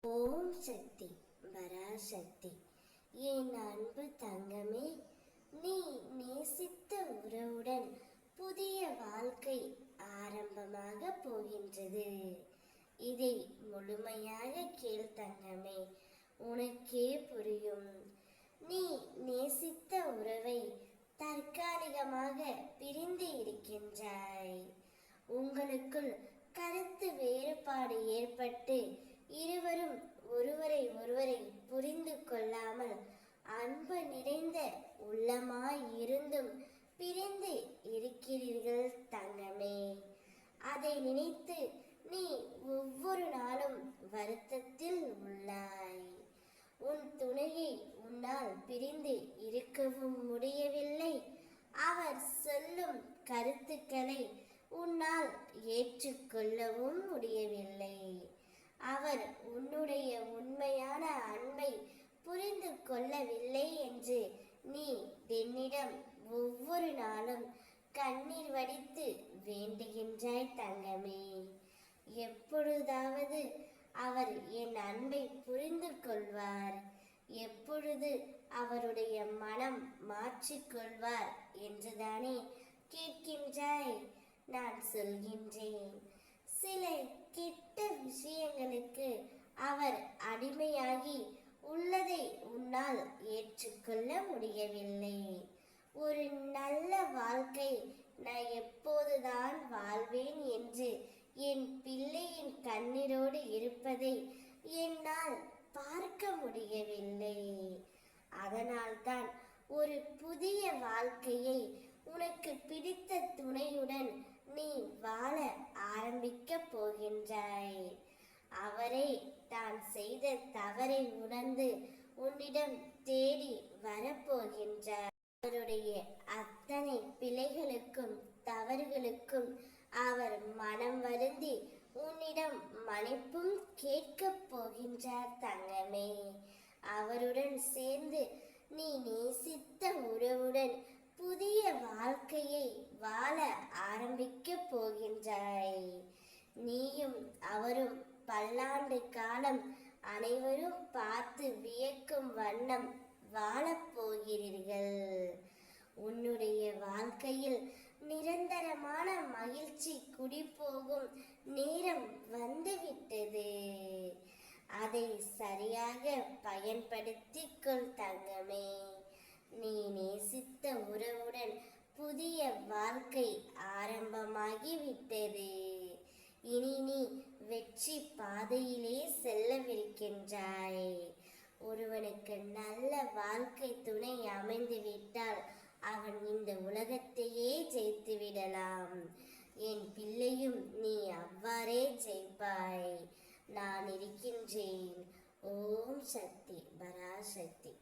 ஓம் சக்தி பராசக்தி. என் அன்பு தங்கமே, நீ நேசித்த உறவுடன் புதிய வாழ்க்கை ஆரம்பமாக போகின்றது. இதை முழுமையாக கேள் தங்கமே, உனக்கே புரியும். நீ நேசித்த உறவை தற்காலிகமாக பிரிந்து இருக்கின்றாய். உங்களுக்குள் கருத்து வேறுபாடு ஏற்பட்டு இருவரும் ஒருவரை புரிந்து கொள்ளாமல் அன்பு நிறைந்த உள்ளமாய் இருந்தும் பிரிந்து இருக்கிறீர்கள் தங்கமே. அதை நினைத்து நீ ஒவ்வொரு நாளும் வருத்தத்தில் உள்ளாய். உன் துணையை உன்னால் பிரிந்து இருக்கவும் முடியவில்லை. அவர் சொல்லும் கருத்துக்களை உன்னால் ஏற்றுக்கொள்ளவும் முடியவில்லை. அவர் உன்னுடைய உண்மையான அன்பை புரிந்து கொள்ளவில்லை என்று நீ என்னிடம் ஒவ்வொரு நாளும் கண்ணீர் வடித்து வேண்டுகின்றாய் தங்கமே. எப்பொழுதாவது அவர் என் அன்பை புரிந்து கொள்வார், எப்பொழுது அவருடைய மனம் மாற்றிக்கொள்வார் என்றுதானே கேட்கின்றாய்? நான் சொல்கின்றேன், சில கெட்ட விஷயங்களுக்கு அவர் அடிமையாகி உள்ளதை உன்னால் ஏற்றுக்கொள்ள முடியவில்லை. ஒரு நல்ல வாழ்க்கை நான் எப்போதுதான் வாழ்வேன் என்று என் பிள்ளையின் கண்ணீரோடு இருப்பதை என்னால் பார்க்க முடியவில்லை. அதனால்தான் ஒரு புதிய வாழ்க்கையை உனக்கு பிடித்த துணையுடன் நீ வாழ ஆரம்பிக்க போகின்றாய். அவரை தான் செய்த தவறை உணர்ந்து உன்னிடம் தேடி வரப்போகின்றார். அவருடைய அத்தனை பிழைகளுக்கும் தவறுகளுக்கும் அவர் மனம் வருந்தி உன்னிடம் மன்னிப்பும் கேட்கப் போகின்றார் தங்கமே. அவருடன் சேர்ந்து நீ நேசித்த உறவுடன் புதிய வாழ்க்கையை வாழ ஆரம்பிக்க போகின்றாய். நீயும் அவரும் பல்லாண்டு காலம் அனைவரும் பார்த்து வியக்கும் வண்ணம் வாழப் போகிறீர்கள். உன்னுடைய வாழ்க்கையில் நிரந்தரமான மகிழ்ச்சி குடிபோகும் நேரம் வந்துவிட்டது. அதை சரியாக பயன்படுத்திக் கொள் தங்கமே. நீ நேசித்த உறவுடன் புதிய வாழ்க்கை ஆரம்பமாகிவிட்டது. இனி நீ வெற்றி பாதையிலே செல்லவிருக்கின்றாய். ஒருவனுக்கு நல்ல வாழ்க்கை துணை அமைந்துவிட்டால் அவன் இந்த உலகத்தையே ஜெயித்து விடலாம். என் பிள்ளையும் நீ அவ்வாறே ஜெயிப்பாய். நான் இருக்கின்றேன். ஓம் சக்தி பராசக்தி.